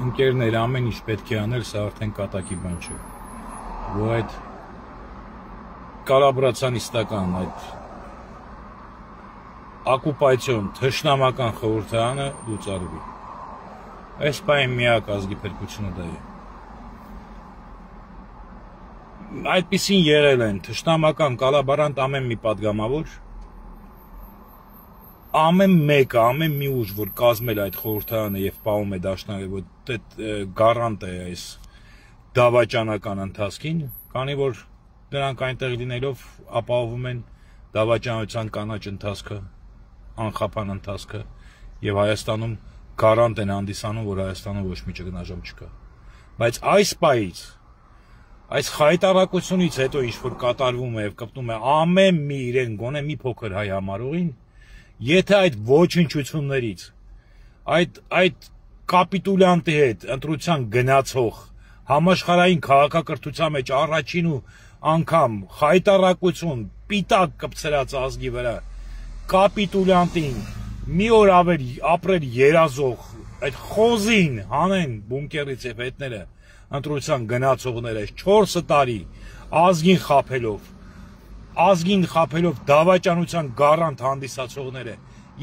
Ընկերներ, ամեն ինչ պետք է անել, սա արդեն կատակի բան չէ։ Ու այդ կալաբրացիոնիստական, այդ ակուպացիոն, թշնամական խորհրդարանը լուծարվի։ Այս պահին միակ ազգի փրկությունը դա է։ Այդպիսին եղել են թշնամական կալաբարանտ ամեն մի պատգամավոր, ամեն մեկը, ամեն մի ուժ, որ կազմել այդ խորհրդարանը եւ պահում է դաշնակը, որ այդ գարանտ է այս դավաճանական ընթացքին, քանի որ նրանք այնտեղ լինելով ապահովում են դավաճանության կանաչ ընթացքը, անխափան ընթացքը եւ Հայաստանում գարանտ են հանդիսանում, որ Հայաստանում ոչ մի ճգնաժամ չկա։ Բայց այս պահից, այս խայտարակությունից հետո ինչ որ կատարվում է եւ կպտում է ամեն մի իրեն գոնե մի փոքր հայ համարողին, եթե այդ ոչնչություններից, այդ կապիտուլյանտի հետ ընտրության գնացող համաշխարհային քաղաքակրթության մեջ առաջին ու անգամ խայտարակություն պիտակ կպցրած ազգի վրա կապիտուլյանտին մի օր ավելի ապրել երազող այդ խոզին հանեն բունկերից եւ հետները ընտրության գնացողները 4 տարի ազգին խափելով դավաճանության գարանտ հանդիսացողները,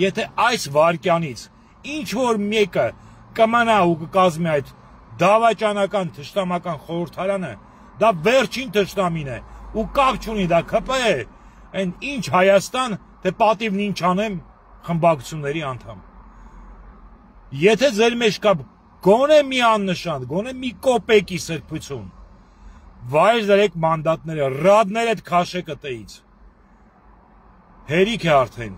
եթե այս վարկյանից ինչ որ մեկը կմնա ու կկազմի այդ դավաճանական թշնամական խորհրդարանը, դա վերջին թշնամին է ու կապ չունի դա ԿՊ է, այն ինչ Հայաստան, թե պատիվն ինչ անեմ խմբակցությունների անդամ։ Եթե ձեր մեջ կա գոնե մի աննշան, գոնե մի կոպեկի սրբություն, վայր դրեք մանդատները, ռադներ այդ քաշեք ըտեից։ Հերիք է արդեն։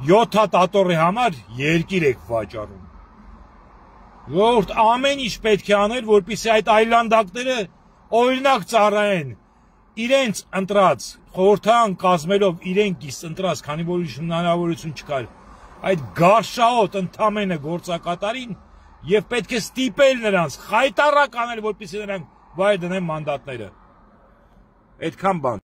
7 հատ ատորի համար երկիր եք վաճառում։ Ժողովուրդ, ամեն ինչ պետք է անել, որպեսզի այդ այլանդակները օրինակ ծառայեն իրենց ընտրած խորհրդարան կազմելով իրենք իսկ ընտրած, քանի որ ինչ հնարավորություն չկար, այդ գարշահոտ ընդամենը գործակատարին եւ պետք է ստիպել նրանց խայտարակ անել, որպեսզի նրանք վայր դնեն մանդատները։ Այդքան բան։